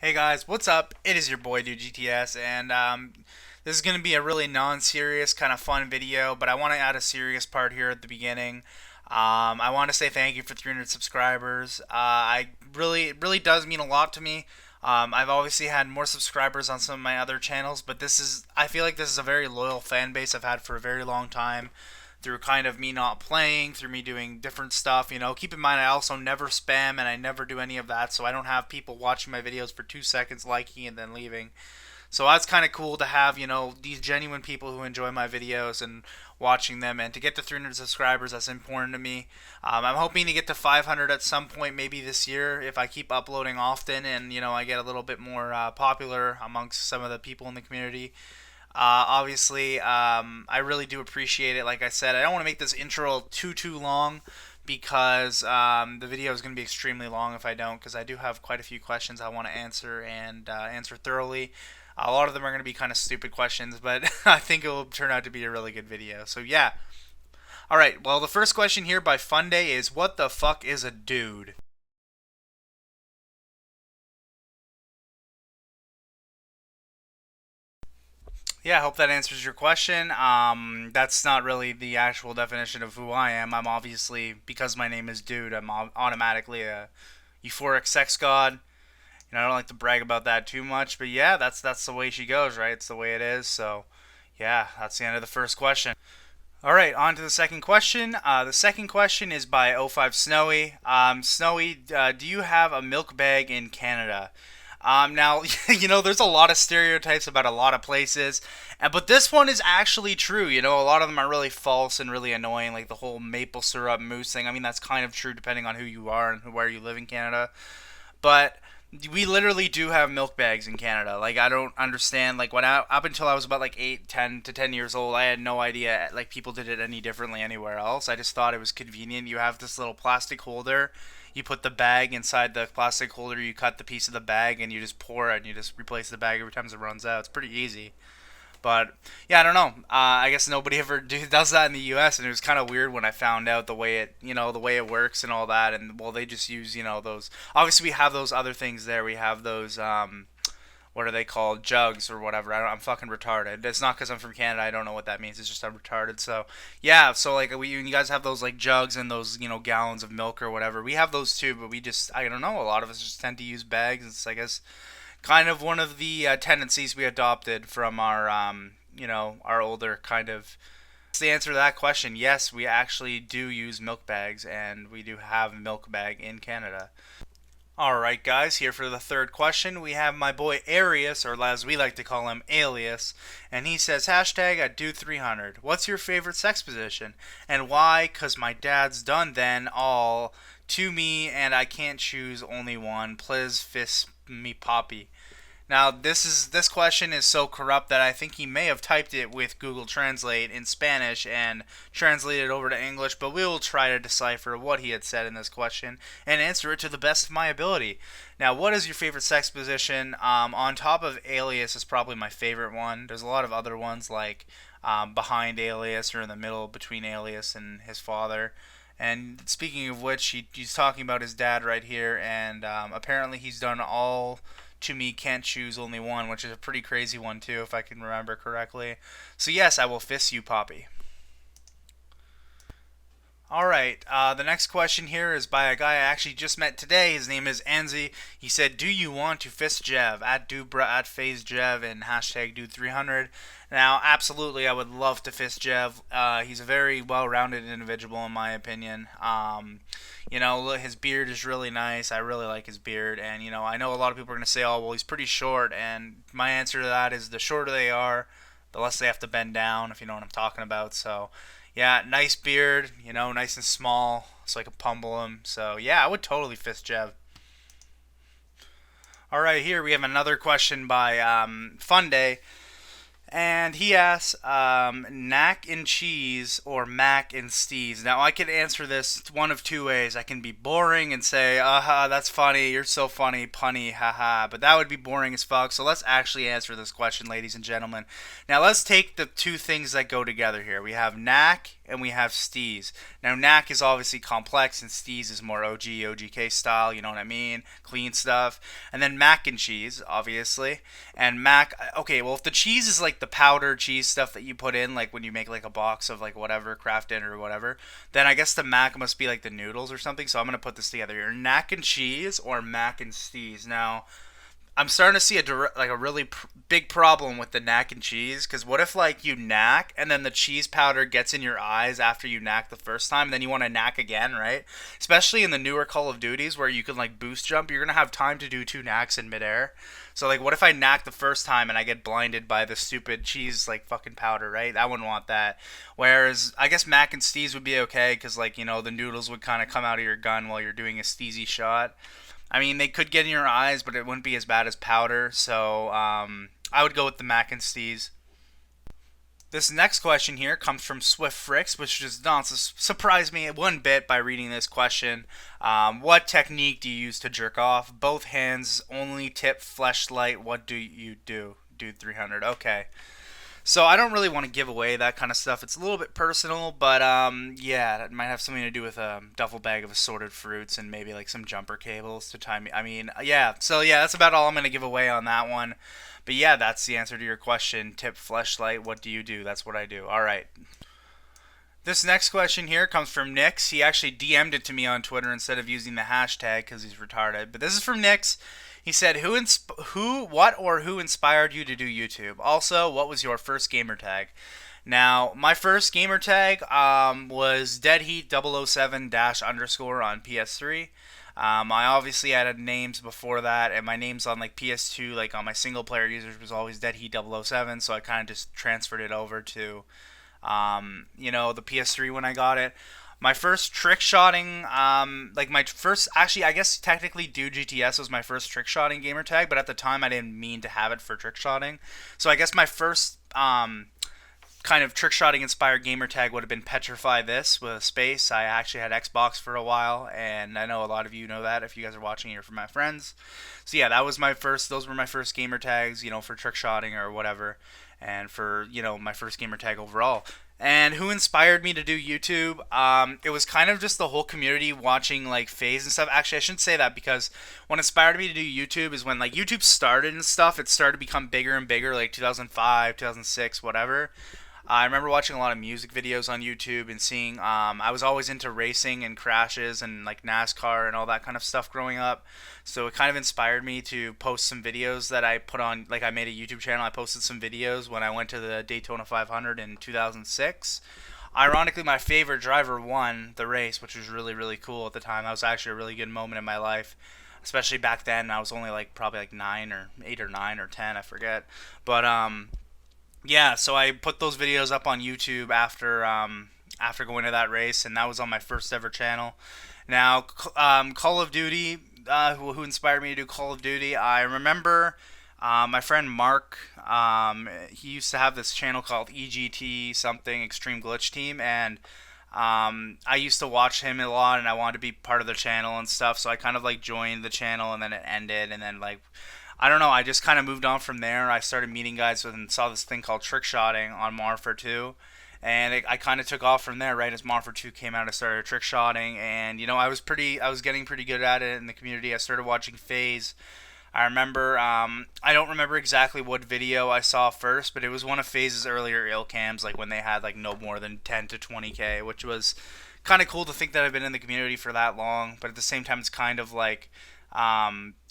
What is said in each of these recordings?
Hey guys, what's up? It is your boy Dude GTS, and this is going to be a really non-serious, kind of fun video, but I want to add a serious part here at the beginning. I want to say thank you for 300 subscribers. It really does mean a lot to me. I've obviously had more subscribers on some of my other channels, but I feel like this is a very loyal fan base I've had for a very long time through kind of me not playing, through me doing different stuff. Keep in mind I also never spam and I never do any of that, so I don't have people watching my videos for 2 seconds, liking and then leaving. So that's kind of cool to have, these genuine people who enjoy my videos and watching them. And to get to 300 subscribers, that's important to me. I'm hoping to get to 500 at some point, maybe this year, if I keep uploading often and, I get a little bit more popular amongst some of the people in the community. Obviously, I really do appreciate it. Like I said, I don't want to make this intro too long because the video is going to be extremely long if I don't, because I do have quite a few questions I want to answer and answer thoroughly. A lot of them are going to be kind of stupid questions, but I think it will turn out to be a really good video. So yeah. All right. Well, the first question here by Funday is, what the fuck is a dude? Yeah, I hope that answers your question. That's not really the actual definition of who I am. I'm obviously, because my name is Dude, I'm automatically a euphoric sex god. I don't like to brag about that too much, but yeah, that's the way she goes, right? It's the way it is. So, yeah, that's the end of the first question. All right, on to the second question. The second question is by O5 Snowy. Snowy, do you have a milk bag in Canada? Now, there's a lot of stereotypes about a lot of places, but this one is actually true. A lot of them are really false and really annoying, like the whole maple syrup mousse thing. I mean, that's kind of true depending on who you are and where you live in Canada. But we literally do have milk bags in Canada. Like, I don't understand. Like, up until I was about like 10 years old, I had no idea like people did it any differently anywhere else. I just thought it was convenient. You have this little plastic holder. You put the bag inside the plastic holder. You cut the piece of the bag and you just pour it and you just replace the bag every time it runs out. It's pretty easy. But yeah, I don't know. I guess nobody ever does that in the U.S. And it was kind of weird when I found out the way it works and all that. And well, they just use those. Obviously, we have those other things there. We have those what are they called, jugs or whatever. I'm fucking retarded. It's not because I'm from Canada. I don't know what that means. It's just I'm retarded. So yeah. So like you guys have those like jugs and those gallons of milk or whatever. We have those too, but I don't know. A lot of us just tend to use bags. It's I guess kind of one of the tendencies we adopted from our older kind of. The answer to that question, yes, we actually do use milk bags, and we do have a milk bag in Canada. Alright, guys, here for the third question, we have my boy Arius, or as we like to call him, Alias, and he says, hashtag at Dude300. What's your favorite sex position? And why? Because my dad's done then all to me, and I can't choose only one. Please fist me poppy. Now, this question is so corrupt that I think he may have typed it with Google Translate in Spanish and translated it over to English, but we will try to decipher what he had said in this question and answer it to the best of my ability. Now, what is your favorite sex position? On top of Alias is probably my favorite one. There's a lot of other ones like behind Alias or in the middle between Alias and his father. And speaking of which, he's talking about his dad right here, and apparently he's done all to me can't choose only one, which is a pretty crazy one too, if I can remember correctly. So yes, I will fist you, Poppy. All right. The next question here is by a guy I actually just met today. His name is Anzi. He said, "Do you want to fist Jev at Dubra at Phase Jev and hashtag Dude300?" Now, absolutely, I would love to fist Jev. He's a very well-rounded individual, in my opinion. His beard is really nice. I really like his beard, and I know a lot of people are gonna say, "Oh, well, he's pretty short," and my answer to that is the shorter they are, the less they have to bend down, if you know what I'm talking about. So yeah, nice beard, nice and small, so I can pummel him. So yeah, I would totally fist Jev. All right, here we have another question by Funday, and he asks, Knack and cheese or mac and steez. Now, I can answer this one of two ways. I can be boring and say, that's funny, you're so funny, punny, haha. But that would be boring as fuck. So let's actually answer this question, ladies and gentlemen. Now, let's take the two things that go together here. We have knack and we have steez. Now knack is obviously complex, and steez is more OGK style. You know what I mean? Clean stuff. And then mac and cheese, obviously. And mac. Okay, well if the cheese is like the powdered cheese stuff that you put in, like when you make like a box of like whatever Kraft Dinner or whatever, then I guess the mac must be like the noodles or something. So I'm gonna put this together here: mac and cheese or mac and steez. Now I'm starting to see like a really big problem with the knack and cheese. Because what if like you knack and then the cheese powder gets in your eyes after you knack the first time, and then you want to knack again, right? Especially in the newer Call of Duties where you can like boost jump, you're gonna have time to do two knacks in midair. So like, what if I knack the first time and I get blinded by the stupid cheese like fucking powder, right? I wouldn't want that. Whereas I guess mac and steez would be okay because like the noodles would kind of come out of your gun while you're doing a steezy shot. I mean, they could get in your eyes, but it wouldn't be as bad as powder. So I would go with the mac and steez. This next question here comes from Swift Fricks, which does not surprise me one bit by reading this question. What technique do you use to jerk off? Both hands, only tip, fleshlight. What do you do? Dude 300. Okay. So I don't really want to give away that kind of stuff. It's a little bit personal, but yeah, it might have something to do with a duffel bag of assorted fruits and maybe like some jumper cables to tie me. I mean, yeah. So yeah, that's about all I'm gonna give away on that one. But yeah, that's the answer to your question. Tip fleshlight. What do you do? That's what I do. All right. This next question here comes from Nix. He actually DM'd it to me on Twitter instead of using the hashtag because he's retarded. But this is from Nix. He said, who inspired you to do YouTube? Also, what was your first gamer tag? Now, my first gamer tag was deadheat007 dash underscore on PS3. I obviously had names before that, and my names on like PS2, like on my single player users, was always deadheat007. So I kind of just transferred it over to the PS3 when I got it. My first trick shotting, like my first, actually, I guess technically Dude GTS was my first trick shotting gamer tag, but at the time I didn't mean to have it for trick shotting. So I guess my first kind of trick shotting inspired gamer tag would have been Petrify This with a space. I actually had Xbox for a while, and I know a lot of you know that if you guys are watching here from my friends. So yeah, that was my first. Those were my first gamer tags, for trick shotting or whatever, and for my first gamer tag overall. And who inspired me to do YouTube? It was kind of just the whole community watching like FaZe and stuff. Actually, I shouldn't say that because what inspired me to do YouTube is when like YouTube started and stuff. It started to become bigger and bigger, like 2005, 2006, whatever. I remember watching a lot of music videos on YouTube and seeing. I was always into racing and crashes and like NASCAR and all that kind of stuff growing up. So it kind of inspired me to post some videos that I put on. Like I made a YouTube channel. I posted some videos when I went to the Daytona 500 in 2006. Ironically, my favorite driver won the race, which was really really cool at the time. That was actually a really good moment in my life, especially back then. I was only like probably like 9 or 8 or 9 or 10, I forget. But yeah, so I put those videos up on YouTube after going to that race, and that was on my first ever channel. Now, Call of Duty, who inspired me to do Call of Duty? I remember my friend Mark. He used to have this channel called EGT something Extreme Glitch Team, and I used to watch him a lot, and I wanted to be part of the channel and stuff. So I kind of like joined the channel, and then it ended, and then like I don't know. I just kind of moved on from there. I started meeting guys and saw this thing called trick shotting on Marfer 2. And I kind of took off from there, right? As Marfer 2 came out, I started trick shotting. And, I was getting pretty good at it in the community. I started watching FaZe. I remember, I don't remember exactly what video I saw first, but it was one of FaZe's earlier ill cams, like when they had like no more than 10 to 20K, which was kind of cool to think that I've been in the community for that long. But at the same time, it's kind of like,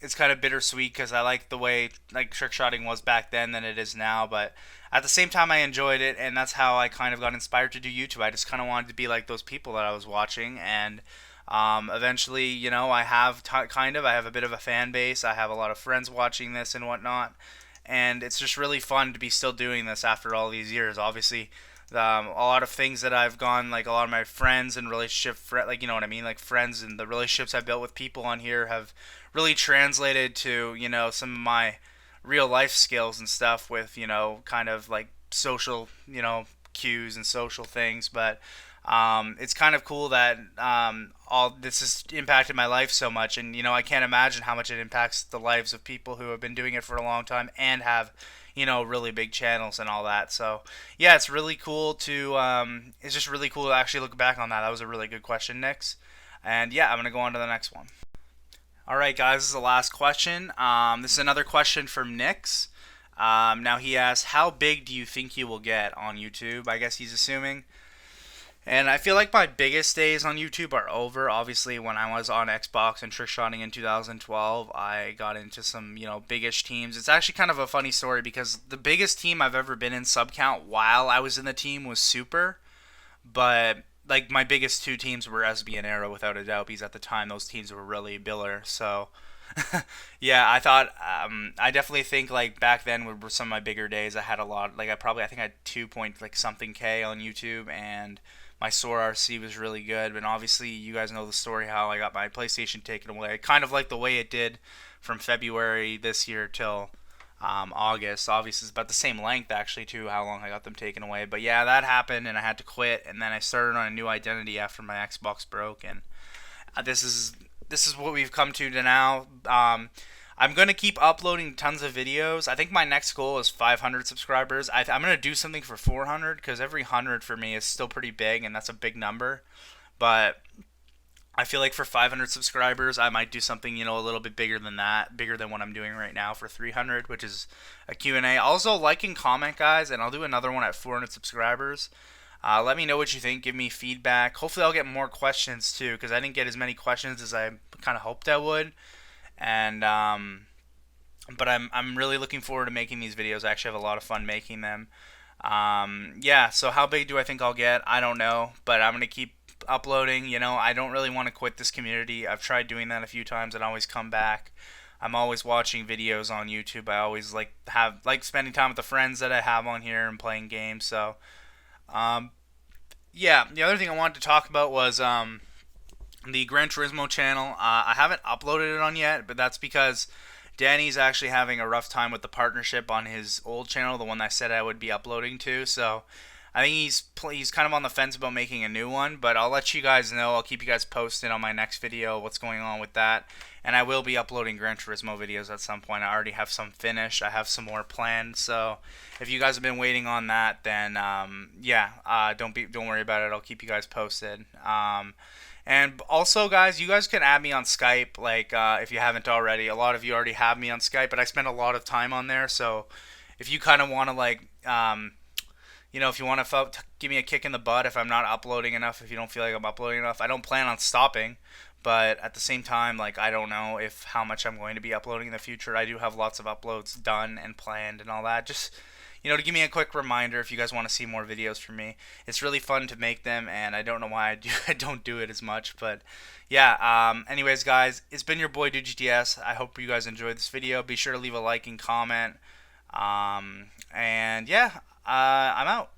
it's kind of bittersweet because I like the way like trick shotting was back then than it is now, but at the same time I enjoyed it, and that's how I kind of got inspired to do YouTube. I just kind of wanted to be like those people that I was watching, and eventually, I have I have a bit of a fan base. I have a lot of friends watching this and whatnot, and it's just really fun to be still doing this after all these years. Obviously, a lot of things that I've gone, like a lot of my friends and like you know what I mean, like friends and the relationships I've built with people on here have really translated to some of my real life skills and stuff with kind of like social cues and social things. But It's kind of cool that all this has impacted my life so much, and I can't imagine how much it impacts the lives of people who have been doing it for a long time and have really big channels and all that. So yeah, it's really cool to it's just really cool to actually look back on that. That was a really good question, Nix. And yeah, I'm gonna go on to the next one. All right, guys, this is the last question. This is another question from Nix. Now he asks, how big do you think you will get on YouTube? I guess he's assuming. And I feel like my biggest days on YouTube are over. Obviously, when I was on Xbox and trick shotting in 2012, I got into some, biggish teams. It's actually kind of a funny story because the biggest team I've ever been in sub count while I was in the team was Super. But like my biggest two teams were SB and Arrow without a doubt because at the time those teams were really biller. So yeah, I thought I definitely think like back then were some of my bigger days. I had a lot like I think I had 2 point like something K on YouTube, and my Soar RC was really good. But obviously you guys know the story how I got my PlayStation taken away. Kind of like the way it did from February this year till August. Obviously, it's about the same length actually to how long I got them taken away. But yeah, that happened, and I had to quit. And then I started on a new identity after my Xbox broke, and this is what we've come to now. I'm gonna keep uploading tons of videos. I think my next goal is 500 subscribers. I'm gonna do something for 400 because every 100 for me is still pretty big, and that's a big number. But I feel like for 500 subscribers, I might do something, a little bit bigger than that, bigger than what I'm doing right now for 300, which is a Q&A. Also, like and comment, guys, and I'll do another one at 400 subscribers. Let me know what you think. Give me feedback. Hopefully, I'll get more questions too, because I didn't get as many questions as I kind of hoped I would. And but I'm really looking forward to making these videos. I actually have a lot of fun making them. Yeah. So how big do I think I'll get? I don't know, but I'm gonna keep uploading. I don't really want to quit this community. I've tried doing that a few times and always come back. I'm always watching videos on YouTube. I always like spending time with the friends that I have on here and playing games. So, um, yeah. The other thing I wanted to talk about was the Gran Turismo channel. I haven't uploaded it on yet, but that's because Danny's actually having a rough time with the partnership on his old channel, the one I said I would be uploading to. So I think he's kind of on the fence about making a new one, but I'll let you guys know. I'll keep you guys posted on my next video what's going on with that. And I will be uploading Gran Turismo videos at some point. I already have some finished. I have some more planned. So if you guys have been waiting on that, then yeah, don't worry about it. I'll keep you guys posted. And also, guys, you guys can add me on Skype, like if you haven't already. A lot of you already have me on Skype, but I spend a lot of time on there. So if you kind of want to if you want to give me a kick in the butt if I'm not uploading enough, if you don't feel like I'm uploading enough, I don't plan on stopping. But at the same time, like I don't know if how much I'm going to be uploading in the future. I do have lots of uploads done and planned and all that. Just to give me a quick reminder if you guys want to see more videos from me. It's really fun to make them, and I don't know why I don't do it as much. But yeah. Anyways, guys, it's been your boy Dude GTS. I hope you guys enjoyed this video. Be sure to leave a like and comment. And yeah, I'm out.